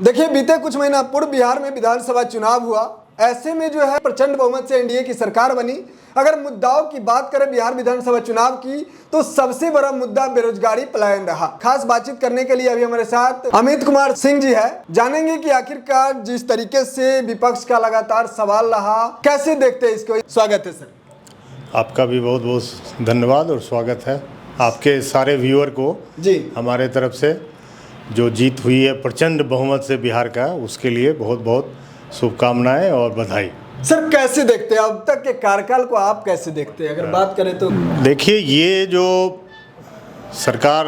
देखिए, बीते कुछ महीना पूर्व बिहार में विधानसभा चुनाव हुआ। ऐसे में जो है प्रचंड बहुमत से एनडीए की सरकार बनी। अगर मुद्दाओं की बात करें बिहार विधानसभा चुनाव की, तो सबसे बड़ा मुद्दा बेरोजगारी पलायन रहा। खास बातचीत करने के लिए अभी हमारे साथ अमित कुमार सिंह जी है। जानेंगे कि आखिरकार जिस तरीके से विपक्ष का लगातार सवाल रहा, कैसे देखते हैं इसको। स्वागत है सर। आपका भी बहुत बहुत धन्यवाद और स्वागत है आपके सारे व्यूअर को जी। हमारे तरफ से जो जीत हुई है प्रचंड बहुमत से बिहार का, उसके लिए बहुत बहुत शुभकामनाएं और बधाई। सर, कैसे देखते हैं अब तक के कार्यकाल को, आप कैसे देखते हैं अगर बात करें तो? देखिए, ये जो सरकार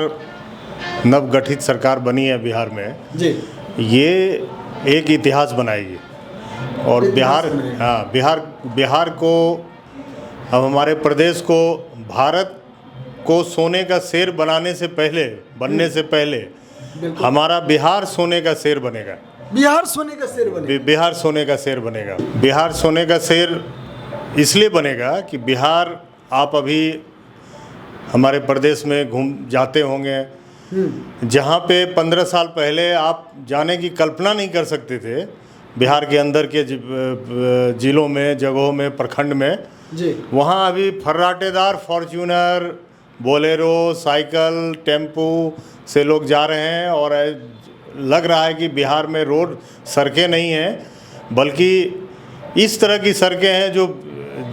नवगठित सरकार बनी है बिहार में जी, ये एक इतिहास बनाएगी। और बिहार को, अब हमारे प्रदेश को भारत को सोने का शेर बनने से पहले हमारा बिहार सोने का शेर बनेगा। बिहार सोने का शेर बनेगा। बिहार सोने का शेर बनेगा। बिहार सोने का शेर इसलिए बनेगा कि बिहार, आप अभी हमारे प्रदेश में घूम जाते होंगे, जहाँ पे 15 साल पहले आप जाने की कल्पना नहीं कर सकते थे। बिहार के अंदर के जिलों में, जगहों में, प्रखंड में जी, वहाँ अभी फर्राटेदार फॉर्च्यूनर, बोलेरो, साइकिल, टेम्पू से लोग जा रहे हैं। और लग रहा है कि बिहार में रोड सड़कें नहीं हैं, बल्कि इस तरह की सड़कें हैं जो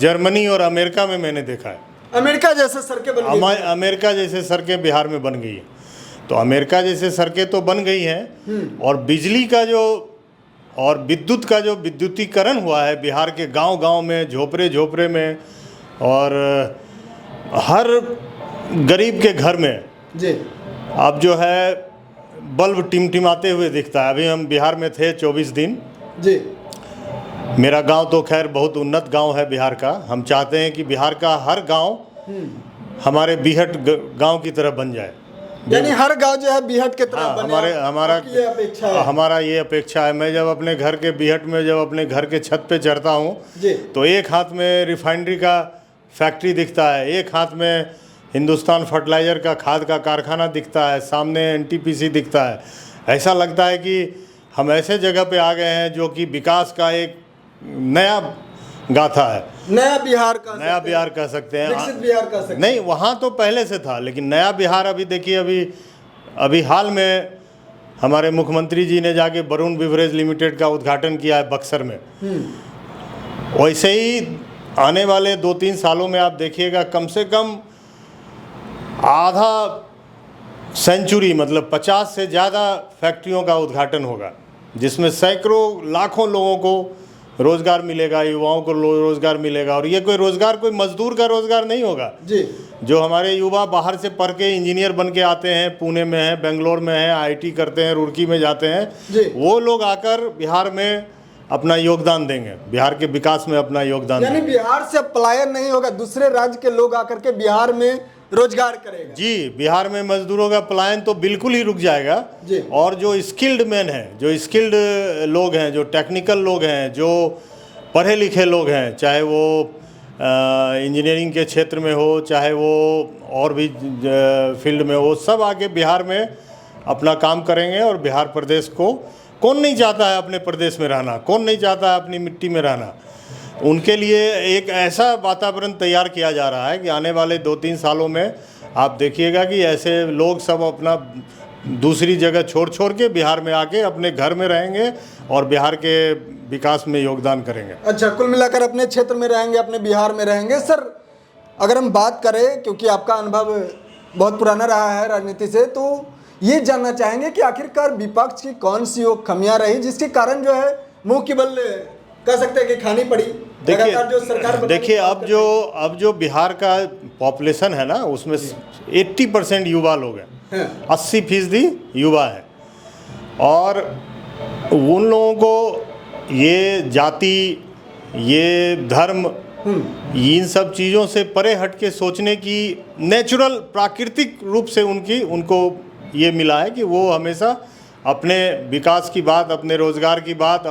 जर्मनी और अमेरिका में मैंने देखा है। अमेरिका जैसे सड़कें बन गई। अमेरिका जैसे सड़कें बिहार में बन गई हैं। तो अमेरिका जैसे सड़कें तो बन गई हैं, और बिजली का जो और विद्युत का जो विद्युतीकरण हुआ है बिहार के गांव-गांव में, झोपड़े में, और हर गरीब के घर में जी, अब जो है बल्ब टिमटिमाते हुए दिखता है। अभी हम बिहार में थे 24 दिन। जी, मेरा गांव तो खैर बहुत उन्नत गांव है बिहार का। हम चाहते हैं कि बिहार का हर गांव हमारे बीहट गांव की तरह बन जाए, यानी हर गांव जो है बीहट के तरह बने। हमारा ये अपेक्षा है। मैं जब अपने घर के बीहट में, जब अपने घर के छत पे चढ़ता हूँ, तो एक हाथ में रिफाइनरी का फैक्ट्री दिखता है, एक हाथ में हिंदुस्तान फर्टिलाइज़र का खाद का कारखाना दिखता है, सामने एनटीपीसी दिखता है। ऐसा लगता है कि हम ऐसे जगह पे आ गए हैं जो कि विकास का एक नया गाथा है। नया बिहार कह सकते हैं, विकसित बिहार कह सकते हैं। नहीं, वहाँ तो पहले से था, लेकिन नया बिहार अभी देखिए, अभी हाल में हमारे मुख्यमंत्री जी ने जाके वरुण बिवरेज लिमिटेड का उद्घाटन किया है बक्सर में। वैसे ही आने वाले 2-3 सालों में आप देखिएगा, कम से कम आधा सेंचुरी, मतलब 50 से ज़्यादा फैक्ट्रियों का उद्घाटन होगा, जिसमें सैकड़ों लाखों लोगों को रोज़गार मिलेगा, युवाओं को रोज़गार मिलेगा। और ये कोई रोज़गार कोई मजदूर का रोज़गार नहीं होगा जी। जो हमारे युवा बाहर से पढ़ के इंजीनियर बन के आते हैं, पुणे में हैं, बेंगलोर में हैं, आईटी करते हैं, रुड़की में जाते हैं, वो लोग आकर बिहार में अपना योगदान देंगे, बिहार के विकास में अपना योगदान देंगे। यानी बिहार से पलायन नहीं होगा, दूसरे राज्य के लोग आकर के बिहार में रोजगार करेगा। जी, बिहार में मजदूरों का पलायन तो बिल्कुल ही रुक जाएगा। और जो स्किल्ड मैन हैं, जो स्किल्ड लोग हैं, जो टेक्निकल लोग हैं, जो पढ़े लिखे लोग हैं, चाहे वो इंजीनियरिंग के क्षेत्र में हो, चाहे वो और भी फील्ड में हो, सब आके बिहार में अपना काम करेंगे। और बिहार प्रदेश को, कौन नहीं चाहता है अपने प्रदेश में रहना, कौन नहीं चाहता है अपनी मिट्टी में रहना। उनके लिए एक ऐसा वातावरण तैयार किया जा रहा है कि आने वाले 2-3 सालों में आप देखिएगा कि ऐसे लोग सब अपना दूसरी जगह छोड़ के बिहार में आके अपने घर में रहेंगे और बिहार के विकास में योगदान करेंगे। अच्छा, कुल मिलाकर अपने क्षेत्र में रहेंगे, अपने बिहार में रहेंगे। सर, अगर हम बात करें, क्योंकि आपका अनुभव बहुत पुराना रहा है राजनीति से, तो ये जानना चाहेंगे कि आखिरकार विपक्ष की कौन सी वो कमियां रही जिसके कारण जो है मुंह की बल कह सकते हैं कि खानी पड़ी। देखिए, अब जो बिहार का पॉपुलेशन है ना, उसमें 80% युवा लोग हैं, 80% युवा है। और उन लोगों को ये जाति, ये धर्म, इन सब चीज़ों से परे हट के सोचने की नेचुरल, प्राकृतिक रूप से उनको ये मिला है कि वो हमेशा अपने विकास की बात, अपने रोज़गार की बात,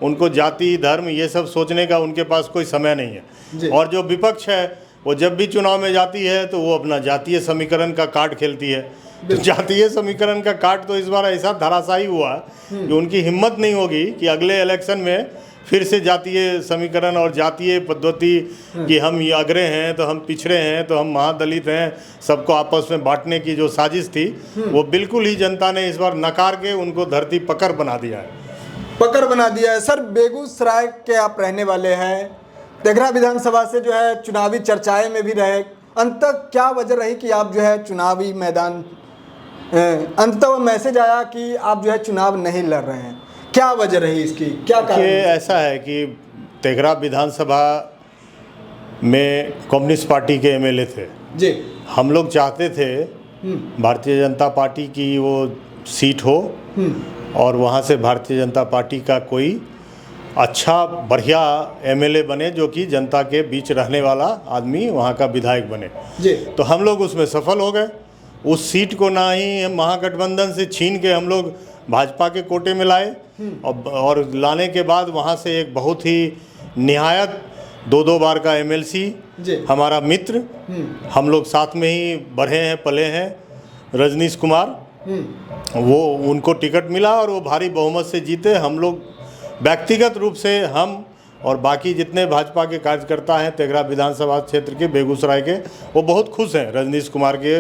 उनको जाति, धर्म, ये सब सोचने का उनके पास कोई समय नहीं है। और जो विपक्ष है, वो जब भी चुनाव में जाती है तो वो अपना जातीय समीकरण का कार्ड खेलती है तो जातीय समीकरण का काट तो इस बार ऐसा धराशायी हुआ कि उनकी हिम्मत नहीं होगी कि अगले इलेक्शन में फिर से जातीय समीकरण और जातीय पद्धति कि हम ये अग्रे हैं तो हम पिछड़े हैं तो हम महादलित हैं, सबको आपस में बांटने की जो साजिश थी वो बिल्कुल ही जनता ने इस बार नकार के उनको धरती पकड़ बना दिया है। पकड़ बना दिया है। सर, बेगूसराय के आप रहने वाले हैं, तेघरा विधानसभा से जो है चुनावी चर्चाएं में भी रहे, अंततः क्या वजह रही कि आप जो है चुनावी मैदान, अंततः मैसेज आया कि आप जो है चुनाव नहीं लड़ रहे हैं, क्या वजह रही इसकी, क्या कारण? ऐसा है कि तेघरा विधानसभा में कम्युनिस्ट पार्टी के एमएलए थे जी। हम लोग चाहते थे भारतीय जनता पार्टी की वो सीट हो और वहाँ से भारतीय जनता पार्टी का कोई अच्छा बढ़िया एमएलए बने जो कि जनता के बीच रहने वाला आदमी वहाँ का विधायक बने जी। तो हम लोग उसमें सफल हो गए। उस सीट को ना ही महागठबंधन से छीन के हम लोग भाजपा के कोटे में लाए और लाने के बाद वहाँ से एक बहुत ही निहायत 2-2 बार का एमएलसी हमारा मित्र, हम लोग साथ में ही बढ़े हैं पले हैं, रजनीश कुमार, वो उनको टिकट मिला और वो भारी बहुमत से जीते। हम लोग व्यक्तिगत रूप से हम और बाकी जितने भाजपा के कार्यकर्ता हैं तेघरा विधानसभा क्षेत्र के बेगूसराय के, वो बहुत खुश हैं रजनीश कुमार के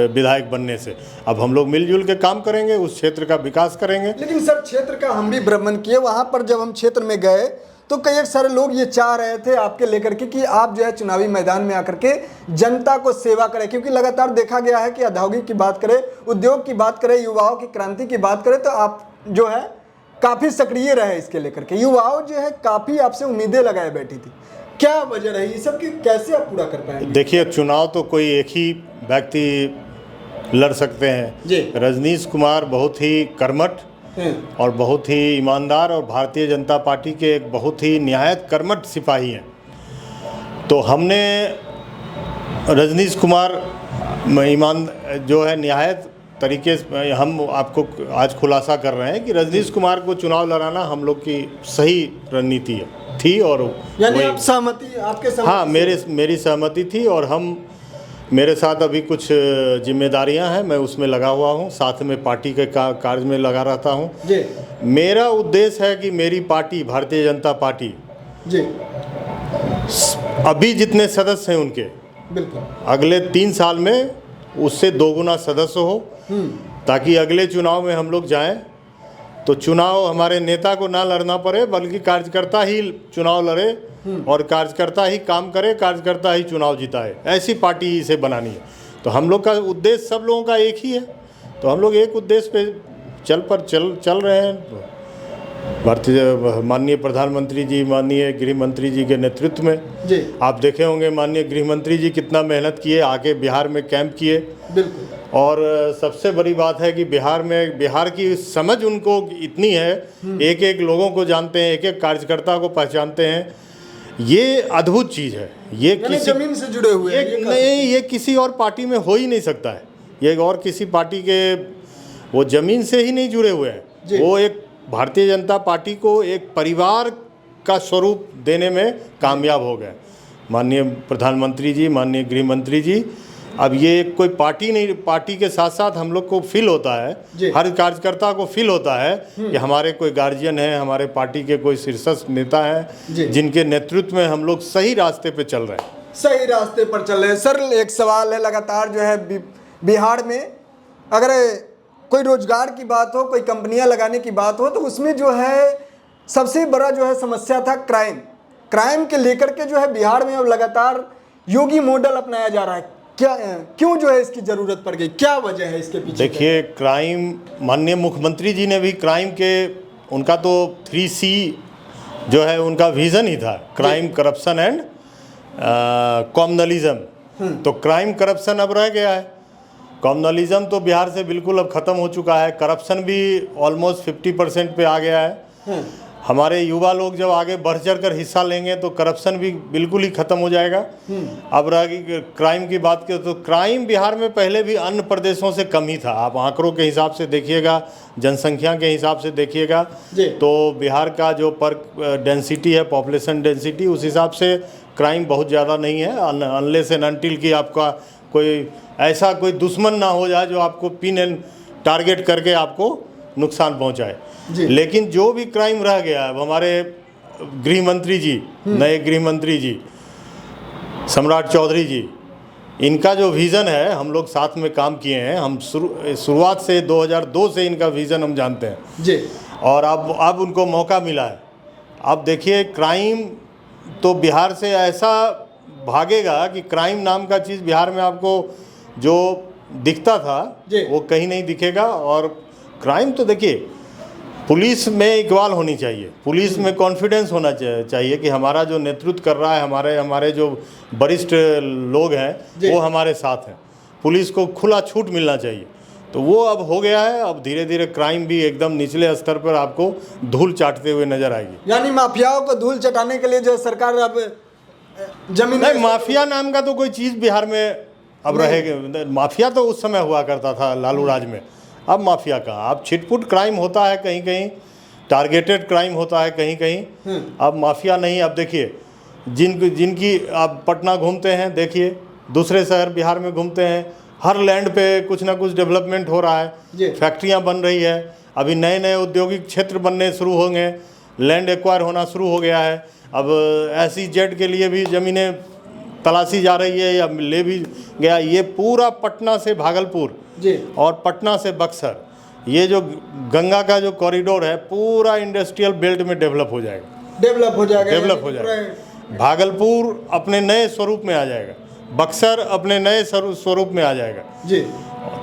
विधायक बनने से। अब हम लोग मिलजुल के काम करेंगे, उस क्षेत्र का विकास करेंगे। लेकिन सर, क्षेत्र का हम भी भ्रमण किए, वहाँ पर जब हम क्षेत्र में गए तो कई सारे लोग ये चाह रहे थे आपके लेकर के कि आप जो है चुनावी मैदान में आकर के जनता को सेवा करें, क्योंकि लगातार देखा गया है कि औद्योगिक की बात करें, उद्योग की बात करें, युवाओं की क्रांति की बात करें तो आप जो है काफ़ी सक्रिय रहे इसके लेकर के। युवाओं जो है काफ़ी आपसे उम्मीदें लगाए बैठी थी, क्या वजह रही इस सब की, कैसे आप पूरा कर पाएंगे? देखिए, चुनाव तो कोई एक ही व्यक्ति लड़ सकते हैं। रजनीश कुमार बहुत ही कर्मठ और बहुत ही ईमानदार और भारतीय जनता पार्टी के एक बहुत ही निहायत कर्मठ सिपाही हैं। तो हमने रजनीश कुमार ईमान जो है निहायत तरीके से हम आपको आज खुलासा कर रहे हैं कि रजनीश कुमार को चुनाव लड़ाना हम लोग की सही रणनीति थी और यानी आप सहमति, आपके सहमति? हाँ, मेरी सहमति थी और हम मेरे साथ अभी कुछ जिम्मेदारियां हैं, मैं उसमें लगा हुआ हूं, साथ में पार्टी के कार्य में लगा रहता हूं जी। मेरा उद्देश्य है कि मेरी पार्टी भारतीय जनता पार्टी जी अभी जितने सदस्य हैं उनके बिल्कुल अगले 3 साल में उससे 2 गुना सदस्य हो, ताकि अगले चुनाव में हम लोग जाएं तो चुनाव हमारे नेता को ना लड़ना पड़े, बल्कि कार्यकर्ता ही चुनाव लड़े और कार्यकर्ता ही काम करे, कार्यकर्ता ही चुनाव जिताए। ऐसी पार्टी इसे बनानी है। तो हम लोग का उद्देश्य सब लोगों का एक ही है, तो हम लोग एक उद्देश्य पे चल रहे हैं। भारतीय माननीय प्रधानमंत्री जी, माननीय गृह मंत्री जी के नेतृत्व में जी आप देखे होंगे माननीय गृह मंत्री जी कितना मेहनत किए, आके बिहार में कैंप किए। बिल्कुल। और सबसे बड़ी बात है कि बिहार की समझ उनको इतनी है, एक एक लोगों को जानते हैं, एक एक कार्यकर्ता को पहचानते हैं। ये अद्भुत चीज़ है। ये किसी जमीन से जुड़े हुए नहीं, ये किसी और पार्टी में हो ही नहीं सकता है। ये और किसी पार्टी के वो जमीन से ही नहीं जुड़े हुए हैं। वो एक भारतीय जनता पार्टी को एक परिवार का स्वरूप देने में कामयाब हो गए माननीय प्रधानमंत्री जी, माननीय गृह मंत्री जी। अब ये कोई पार्टी नहीं, पार्टी के साथ साथ हम लोग को फील होता है, हर कार्यकर्ता को फील होता है कि हमारे कोई गार्जियन है, हमारे पार्टी के कोई शीर्षस्थ नेता हैं जिनके नेतृत्व में हम लोग सही रास्ते पे चल रहे हैं। सही रास्ते पर चल रहे हैं। सर, एक सवाल है, लगातार जो है बिहार में अगर कोई रोजगार की बात हो, कोई कंपनियां लगाने की बात हो, तो उसमें जो है सबसे बड़ा जो है समस्या था क्राइम के लेकर के जो है बिहार में अब लगातार योगी मॉडल अपनाया जा रहा है। क्यों जो है इसकी जरूरत पड़ गई, क्या वजह है इसके पीछे? देखिए, क्राइम, माननीय मुख्यमंत्री जी ने भी क्राइम के, उनका तो 3C जो है उनका विजन ही था, क्राइम, करप्शन एंड कॉम्युनलिज्म। तो क्राइम करप्शन अब रह गया है, कॉम्युनलिज्म तो बिहार से बिल्कुल अब ख़त्म हो चुका है, करप्शन भी ऑलमोस्ट 50% पे आ गया है। हमारे युवा लोग जब आगे बढ़ चढ़ कर हिस्सा लेंगे तो करप्शन भी बिल्कुल ही ख़त्म हो जाएगा। अब रही क्राइम की बात करें तो क्राइम बिहार में पहले भी अन्य प्रदेशों से कम ही था। आप आंकड़ों के हिसाब से देखिएगा, जनसंख्या के हिसाब से देखिएगा तो बिहार का जो पर डेंसिटी है, पॉपुलेशन डेंसिटी, उस हिसाब से क्राइम बहुत ज़्यादा नहीं है। अनलेस एंड अनटिल की आपका कोई ऐसा कोई दुश्मन ना हो जाए जो आपको पिन एंड टारगेट करके आपको नुकसान पहुंचाए। लेकिन जो भी क्राइम रह गया है, हमारे गृह मंत्री जी, नए गृह मंत्री जी सम्राट चौधरी जी, इनका जो विज़न है, हम लोग साथ में काम किए हैं। हम शुरुआत से 2002 से इनका विज़न हम जानते हैं जी। और अब उनको मौका मिला है। अब देखिए, क्राइम तो बिहार से ऐसा भागेगा कि क्राइम नाम का चीज़ बिहार में आपको जो दिखता था वो कहीं नहीं दिखेगा। और क्राइम तो देखिए, पुलिस में इक्वाल होनी चाहिए, पुलिस में कॉन्फिडेंस होना चाहिए कि हमारा जो नेतृत्व कर रहा है, हमारे जो वरिष्ठ लोग हैं वो हमारे साथ हैं। पुलिस को खुला छूट मिलना चाहिए, तो वो अब हो गया है। अब धीरे धीरे क्राइम भी एकदम निचले स्तर पर आपको धूल चाटते हुए नजर आएगी। यानी माफियाओं को धूल चटाने के लिए जो सरकार अब जमीन नहीं, माफिया नाम का तो कोई चीज़ बिहार में अब रहेगा। माफिया तो उस समय हुआ करता था लालू राज में, अब माफिया कहाँ। अब छिटपुट क्राइम होता है कहीं कहीं, टारगेटेड क्राइम होता है कहीं कहीं, अब माफिया नहीं। अब देखिए, जिनकी आप पटना घूमते हैं, देखिए दूसरे शहर बिहार में घूमते हैं, हर लैंड पे कुछ ना कुछ डेवलपमेंट हो रहा है, फैक्ट्रियां बन रही है, अभी नए नए औद्योगिक क्षेत्र बनने शुरू होंगे, लैंड एक्वायर होना शुरू हो गया है। अब SEZ के लिए भी ज़मीनें तलाशी जा रही है या ले भी गया। ये पूरा पटना से भागलपुर और पटना से बक्सर, ये जो गंगा का जो कॉरिडोर है, पूरा इंडस्ट्रियल बेल्ट में डेवलप हो जाएगा। भागलपुर अपने नए स्वरूप में आ जाएगा, बक्सर अपने नए स्वरूप में आ जाएगा जी।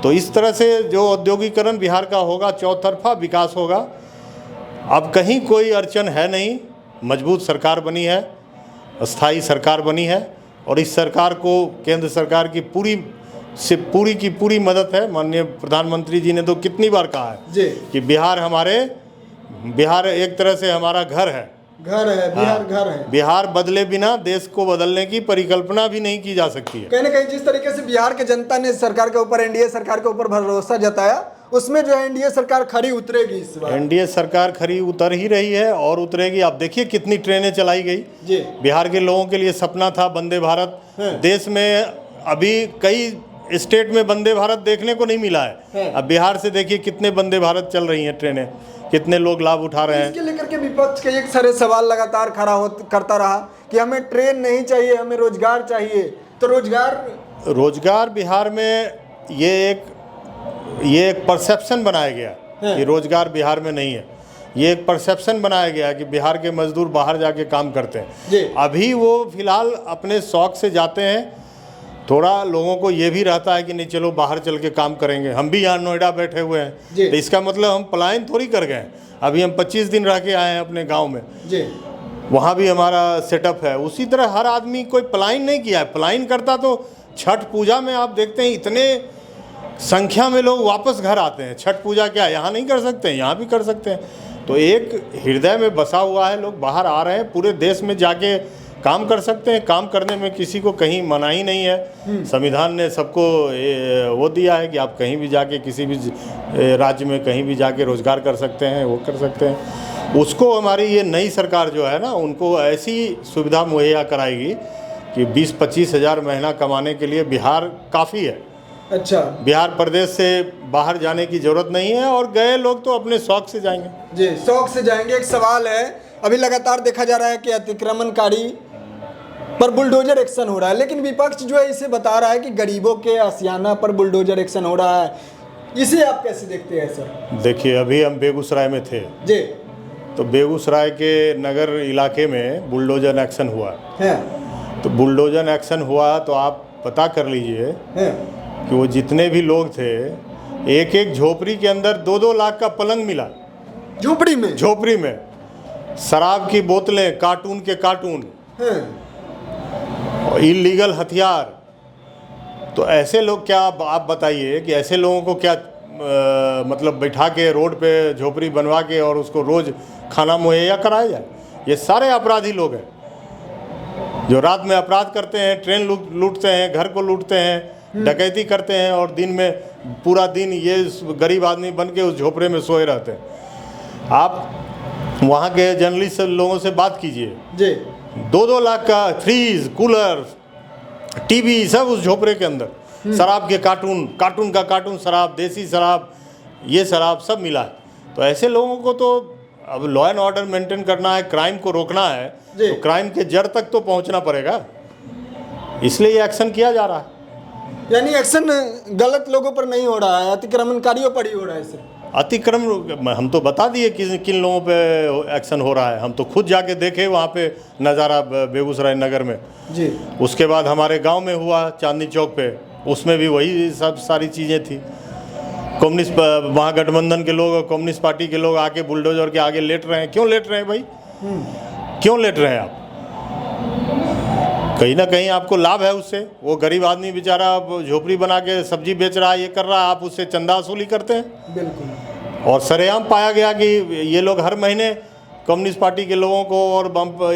तो इस तरह से जो औद्योगिकरण बिहार का होगा, चौतरफा विकास होगा। अब कहीं कोई अड़चन है नहीं, मजबूत सरकार बनी है, स्थायी सरकार बनी है, और इस सरकार को केंद्र सरकार की पूरी की पूरी मदद है। माननीय प्रधानमंत्री जी ने तो कितनी बार कहा है जी कि बिहार एक तरह से हमारा घर है, घर है। बिहार बदले बिना देश को बदलने की परिकल्पना भी नहीं की जा सकती है। कहीं ना कहीं जिस तरीके से बिहार के जनता ने सरकार के ऊपर, NDA सरकार के ऊपर भरोसा जताया, उसमें जो है NDA सरकार खरी उतरेगी इस बार। NDA सरकार खरी उतर ही रही है और उतरेगी। आप देखिए कितनी ट्रेनें चलाई गई जी। बिहार के लोगों के लिए सपना था वंदे भारत। देश में अभी कई स्टेट में वंदे भारत देखने को नहीं मिला है। अब बिहार से देखिए कितने वंदे भारत चल रही हैं ट्रेनें, कितने लोग लाभ उठा रहे हैं। इसके लेकर के विपक्ष का एक सारे सवाल लगातार खड़ा करता रहा कि हमें ट्रेन नहीं चाहिए, हमें रोजगार चाहिए। तो रोजगार बिहार में ये एक परसेप्शन बनाया गया कि रोजगार बिहार में नहीं है। ये एक परसेप्शन बनाया गया कि बिहार के मजदूर बाहर जाके काम करते हैं। अभी वो फिलहाल अपने शौक से जाते हैं। थोड़ा लोगों को ये भी रहता है कि नहीं, चलो बाहर चल के काम करेंगे। हम भी यहाँ नोएडा बैठे हुए हैं, तो इसका मतलब हम पलायन थोड़ी कर गए। अभी हम 25 दिन रह के आए हैं अपने गांव में, वहाँ भी हमारा सेटअप है। उसी तरह हर आदमी कोई पलायन नहीं किया है। पलायन करता तो छठ पूजा में आप देखते हैं इतने संख्या में लोग वापस घर आते हैं। छठ पूजा क्या यहाँ नहीं कर सकते हैं, यहाँ भी कर सकते हैं। तो एक हृदय में बसा हुआ है, लोग बाहर आ रहे हैं, पूरे देश में जाके काम कर सकते हैं। काम करने में किसी को कहीं मनाही नहीं है। संविधान ने सबको वो दिया है कि आप कहीं भी जाके किसी भी राज्य में कहीं भी जाके रोजगार कर सकते हैं, वो कर सकते हैं। उसको हमारी ये नई सरकार जो है ना, उनको ऐसी सुविधा मुहैया कराएगी कि 20-25 हज़ार महीना कमाने के लिए बिहार काफ़ी है। अच्छा, बिहार प्रदेश से बाहर जाने की ज़रूरत नहीं है, और गए लोग तो अपने शौक से जाएंगे जी, शौक से जाएंगे। एक सवाल है, अभी लगातार देखा जा रहा है कि अतिक्रमणकारी पर बुलडोजर एक्शन हो रहा है, लेकिन विपक्ष जो है इसे बता रहा है कि गरीबों के आशियाना पर बुलडोजर एक्शन हो रहा है। इसे आप कैसे देखते हैं सर? देखिए, अभी हम बेगूसराय में थे जी, तो बेगूसराय के नगर इलाके में बुलडोजर एक्शन हुआ है। तो बुलडोजर एक्शन हुआ तो आप पता कर लीजिए कि वो जितने भी लोग थे, एक एक झोपड़ी के अंदर 2-2 लाख का पलंग मिला। झोपड़ी में शराब की बोतलें, कार्टून के कार्टून, इलीगल हथियार। तो ऐसे लोग, क्या आप बताइए कि ऐसे लोगों को क्या मतलब बैठा के रोड पे झोपड़ी बनवा के और उसको रोज़ खाना मुहैया कराया जाए? ये सारे अपराधी लोग हैं जो रात में अपराध करते हैं, ट्रेन लूटते हैं, घर को लूटते हैं, डकैती करते हैं, और दिन में पूरा दिन ये गरीब आदमी बन के उस झोपड़े में सोए रहते हैं। आप वहाँ के जर्नलिस्ट लोगों से बात कीजिए जी, 2-2 लाख का फ्रीज, कूलर, टीवी सब उस झोपड़े के अंदर। शराब के कार्टून का कार्टून शराब, देसी शराब, ये शराब सब मिला है। तो ऐसे लोगों को तो अब लॉ एंड ऑर्डर मेंटेन करना है, क्राइम को रोकना है, तो क्राइम के जड़ तक तो पहुंचना पड़ेगा, इसलिए ये एक्शन किया जा रहा है। यानी एक्शन गलत लोगों पर नहीं हो रहा है, अतिक्रमणकारियों पर ही हो रहा है सिर्फ। अतिक्रमण हम तो बता दिए किन लोगों पे एक्शन हो रहा है, हम तो खुद जाके देखे वहाँ पे नज़ारा बेगूसराय नगर में जी। उसके बाद हमारे गांव में हुआ चांदनी चौक पे, उसमें भी वही सब सारी चीज़ें थी। कम्युनिस्ट महागठबंधन के लोग और कम्युनिस्ट पार्टी के लोग आके बुलडोजर के आगे लेट रहे हैं। क्यों लेट रहे हैं भाई, क्यों लेट रहे हैं आप? कहीं ना कहीं आपको लाभ है उससे। वो गरीब आदमी बेचारा झोपड़ी बना के सब्जी बेच रहा है, ये कर रहा है, आप उससे चंदा वसूली करते हैं। बिल्कुल। और सरेआम पाया गया कि ये लोग हर महीने कम्युनिस्ट पार्टी के लोगों को और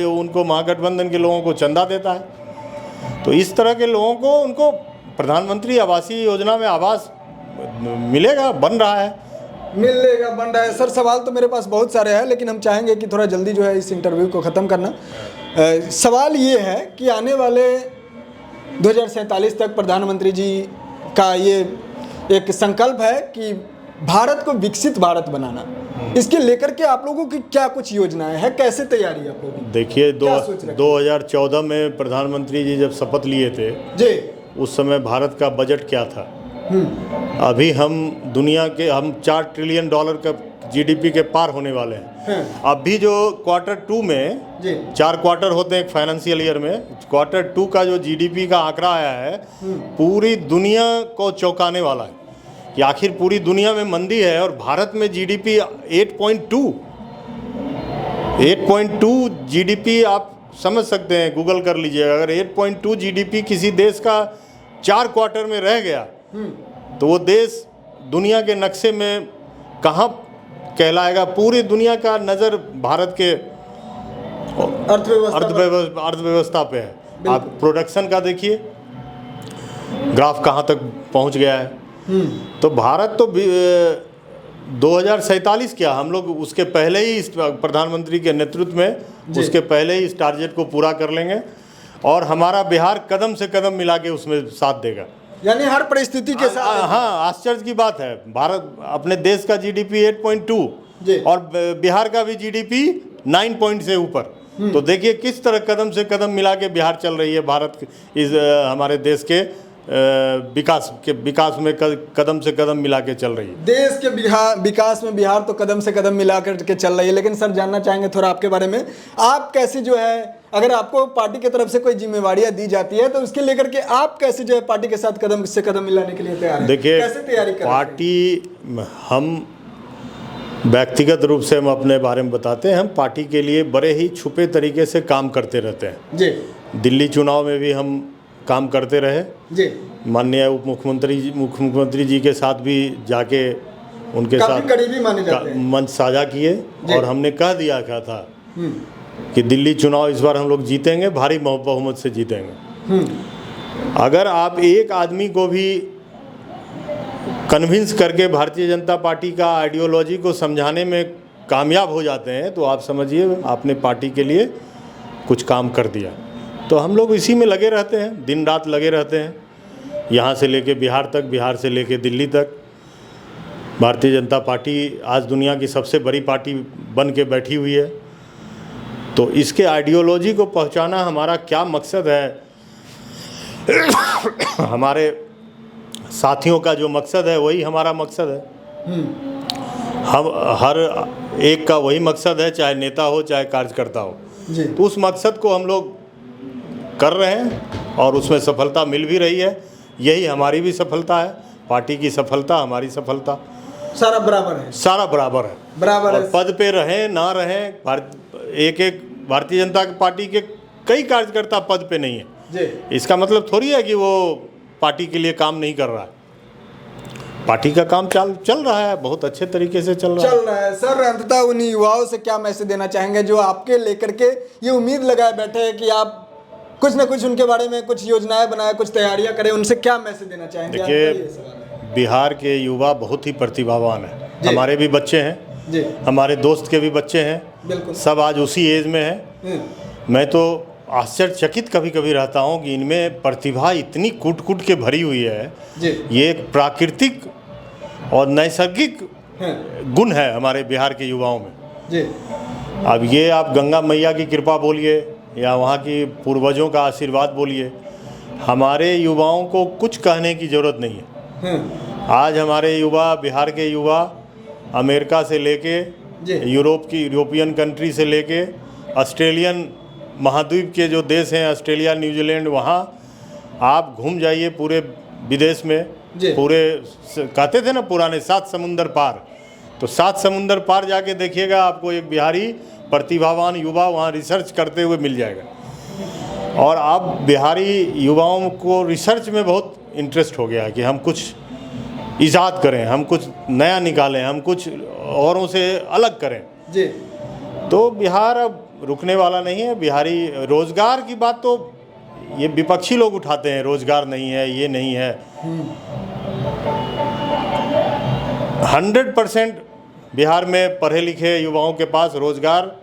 उनको महागठबंधन के लोगों को चंदा देता है। तो इस तरह के लोगों को उनको प्रधानमंत्री आवासीय योजना में आवास मिलेगा, बन रहा है, मिलेगा, बन रहा है। सर सवाल तो मेरे पास बहुत सारे हैं, लेकिन हम चाहेंगे कि थोड़ा जल्दी जो है इस इंटरव्यू को ख़त्म करना। सवाल ये है कि आने वाले 2047 तक प्रधानमंत्री जी का ये एक संकल्प है कि भारत को विकसित भारत बनाना, इसके लेकर के आप लोगों की क्या कुछ योजनाएं हैं, कैसे तैयारी है आप लोगों की? देखिए 2014 में प्रधानमंत्री जी जब शपथ लिए थे जी, उस समय भारत का बजट क्या था? अभी हम दुनिया के 4 ट्रिलियन डॉलर का जीडीपी के पार होने वाले हैं। अभी जो Q2 में 4 क्वार्टर होते हैं एक फाइनेंशियल ईयर में, Q2 का जो जीडीपी का आंकड़ा आया है पूरी दुनिया को चौंकाने वाला है कि आखिर पूरी दुनिया में मंदी है और भारत में जीडीपी 8.2 जीडीपी आप समझ सकते हैं, गूगल कर लीजिएगा। अगर 8.2 जीडीपी किसी देश का 4 क्वार्टर में रह गया तो वो देश दुनिया के नक्शे में कहाँ कहलाएगा? पूरी दुनिया का नज़र भारत के अर्थव्यवस्था पे है। आप प्रोडक्शन का देखिए ग्राफ कहाँ तक पहुँच गया है। तो भारत तो 2047 क्या, हम लोग उसके पहले ही प्रधानमंत्री के नेतृत्व में उसके पहले ही इस टारगेट को पूरा कर लेंगे और हमारा बिहार कदम से कदम मिला के उसमें साथ देगा। यानी हर परिस्थिति के साथ। हाँ, आश्चर्य की बात है, भारत अपने देश का जीडीपी 8.2 और बिहार का भी जीडीपी 9 पॉइंट से ऊपर। तो देखिए किस तरह कदम से कदम मिला के बिहार चल रही है। भारत इस हमारे देश के विकास में कदम से कदम मिला के चल रही है। देश के विकास में बिहार तो कदम से कदम मिला के चल रही है। लेकिन सर जानना चाहेंगे थोड़ा आपके बारे में, आप कैसे जो है, अगर आपको पार्टी की तरफ से कोई जिम्मेवारियां दी जाती है तो उसके लेकर के आप कैसे जो है पार्टी के साथ कदम से कदम मिलाने के लिए तैयार हैं? देखिए, कैसे तैयारी कर पार्टी, हम व्यक्तिगत रूप से हम अपने बारे में बताते हैं, हम पार्टी के लिए बड़े ही छुपे तरीके से काम करते रहते हैं जी। दिल्ली चुनाव में भी हम काम करते रहे जी। माननीय उप मुख्यमंत्री जी के साथ भी जाके उनके साथ करीबी माने जाते हैं, मंच साझा किए और हमने कह दिया क्या था कि दिल्ली चुनाव इस बार हम लोग जीतेंगे, भारी बहुमत से जीतेंगे। अगर आप एक आदमी को भी कन्विंस करके भारतीय जनता पार्टी का आइडियोलॉजी को समझाने में कामयाब हो जाते हैं तो आप समझिए आपने पार्टी के लिए कुछ काम कर दिया। तो हम लोग इसी में लगे रहते हैं, दिन रात लगे रहते हैं, यहाँ से लेके बिहार तक, बिहार से लेके दिल्ली तक। भारतीय जनता पार्टी आज दुनिया की सबसे बड़ी पार्टी बन के बैठी हुई है। तो इसके आइडियोलॉजी को पहुँचाना हमारा क्या मकसद है, हमारे साथियों का जो मकसद है वही हमारा मकसद है। हम हर एक का वही मकसद है, चाहे नेता हो चाहे कार्यकर्ता हो। तो उस मकसद को हम लोग कर रहे हैं और उसमें सफलता मिल भी रही है। यही हमारी भी सफलता है, पार्टी की सफलता, हमारी सफलता, सारा बराबर है, सारा बराबर है, बराबर है। पद पे रहें ना रहें, एक भारतीय जनता पार्टी के कई कार्यकर्ता पद पे नहीं है जी। इसका मतलब थोड़ी है कि वो पार्टी के लिए काम नहीं कर रहा है। पार्टी का काम चल रहा है, बहुत अच्छे तरीके से चल रहा है। सर अंततः उन युवाओं से क्या मैसेज देना चाहेंगे जो आपके लेकर के ये उम्मीद लगाए बैठे हैं कि आप कुछ ना कुछ उनके बारे में कुछ योजनाएं बनाएं, कुछ तैयारियां करें, उनसे क्या मैसेज देना चाहेंगे? देखिए, बिहार के युवा बहुत ही प्रतिभावान है, हमारे भी बच्चे हैं जी। हमारे दोस्त के भी बच्चे हैं, सब आज उसी एज में हैं। मैं तो आश्चर्यचकित कभी कभी रहता हूँ कि इनमें प्रतिभा इतनी कूट कूट के भरी हुई है। जी। ये एक प्राकृतिक और नैसर्गिक गुण है हमारे बिहार के युवाओं में। जी। अब ये आप गंगा मैया की कृपा बोलिए या वहाँ की पूर्वजों का आशीर्वाद बोलिए, हमारे युवाओं को कुछ कहने की ज़रूरत नहीं है। आज हमारे युवा, बिहार के युवा अमेरिका से लेके यूरोपियन कंट्री से लेके ऑस्ट्रेलियन महाद्वीप के जो देश हैं, ऑस्ट्रेलिया, न्यूजीलैंड, वहाँ आप घूम जाइए पूरे विदेश में, पूरे कहते थे ना पुराने 7 समुंदर पार, तो 7 समुंदर पार जाके देखिएगा, आपको एक बिहारी प्रतिभावान युवा वहाँ रिसर्च करते हुए मिल जाएगा। और अब बिहारी युवाओं को रिसर्च में बहुत इंटरेस्ट हो गया है कि हम कुछ ईजाद करें, हम कुछ नया निकालें, हम कुछ औरों से अलग करें। जी। तो बिहार अब रुकने वाला नहीं है। बिहारी रोज़गार की बात तो ये विपक्षी लोग उठाते हैं, रोज़गार नहीं है, ये नहीं है। 100% बिहार में पढ़े लिखे युवाओं के पास रोज़गार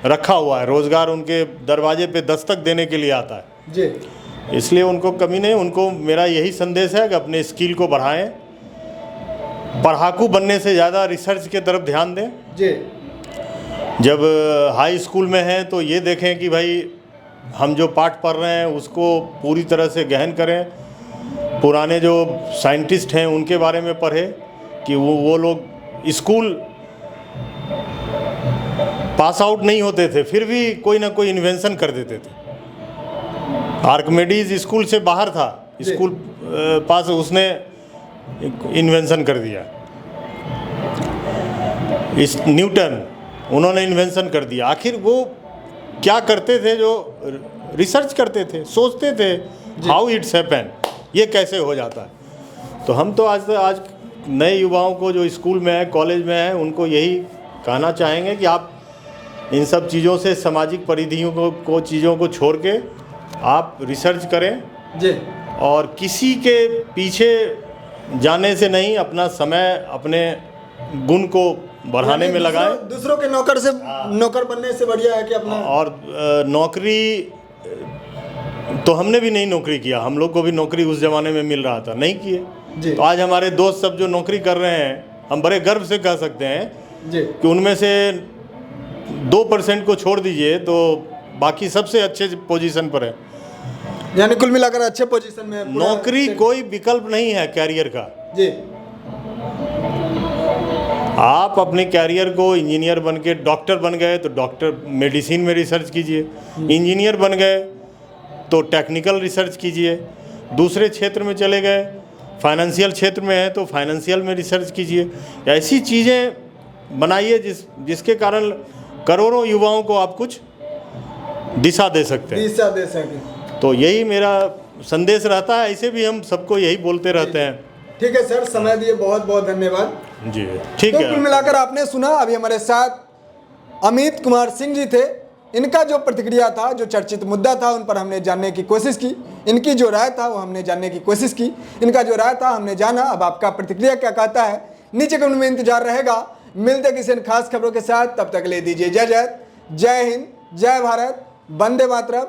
रखा हुआ है, रोज़गार उनके दरवाजे पे दस्तक देने के लिए आता है। जी। इसलिए उनको कमी नहीं। उनको मेरा यही संदेश है कि अपने स्किल को बढ़ाएं, पढ़ाकू बनने से ज़्यादा रिसर्च के तरफ ध्यान दें। जी। जब हाई स्कूल में हैं तो ये देखें कि भाई हम जो पाठ पढ़ रहे हैं उसको पूरी तरह से गहन करें। पुराने जो साइंटिस्ट हैं उनके बारे में पढ़ें कि वो लोग स्कूल पास आउट नहीं होते थे, फिर भी कोई ना कोई इन्वेंशन कर देते थे। आर्किमिडीज स्कूल से बाहर था, स्कूल पास उसने इन्वेंशन कर दिया। इस न्यूटन, उन्होंने इन्वेंशन कर दिया। आखिर वो क्या करते थे? जो रिसर्च करते थे, सोचते थे हाउ इट्स हैपन, ये कैसे हो जाता है। तो हम तो आज नए युवाओं को जो स्कूल में है, कॉलेज में है, उनको यही कहना चाहेंगे कि आप इन सब चीज़ों से, सामाजिक परिधियों को चीज़ों को छोड़ के आप रिसर्च करें जी। और किसी के पीछे जाने से नहीं, अपना समय अपने गुण को बढ़ाने में लगाएं। दूसरों के नौकर बनने से बढ़िया है कि अपना। और नौकरी तो हमने भी नहीं नौकरी किया, हम लोग को भी नौकरी उस ज़माने में मिल रहा था, नहीं किए। तो आज हमारे दोस्त सब जो नौकरी कर रहे हैं, हम बड़े गर्व से कह सकते हैं जी कि उनमें से 2% को छोड़ दीजिए तो बाकी सबसे अच्छे पोजीशन पर है। यानी कुल मिलाकर अच्छे पोजीशन में है। नौकरी कोई विकल्प नहीं है कैरियर का। जी। आप अपने कैरियर को इंजीनियर बन के, डॉक्टर बन गए तो डॉक्टर मेडिसिन में रिसर्च कीजिए, इंजीनियर बन गए तो टेक्निकल रिसर्च कीजिए, दूसरे क्षेत्र में चले गए, फाइनेंशियल क्षेत्र में है तो फाइनेंशियल में रिसर्च कीजिए। ऐसी चीज़ें बनाइए जिसके कारण करोड़ों युवाओं को आप कुछ दिशा दे सकते हैं। दिशा दे सकें। तो यही मेरा संदेश रहता है। ऐसे भी हम सबको यही बोलते रहते हैं। ठीक है सर, समय दिए बहुत बहुत धन्यवाद। जी ठीक है। तो कुल मिलाकर आपने सुना, अभी हमारे साथ अमित कुमार सिंह जी थे। इनका जो प्रतिक्रिया था, जो चर्चित मुद्दा था, उन पर हमने जानने की कोशिश की। इनकी जो राय था वो हमने जानने की कोशिश की। इनका जो राय था हमने जाना। अब आपका प्रतिक्रिया क्या कहता है नीचे कमेंट में इंतजार रहेगा। मिलते किसी खास खबरों के साथ, तब तक ले दीजिए इजाजत। जय हिंद, जय भारत, वंदे मातरम।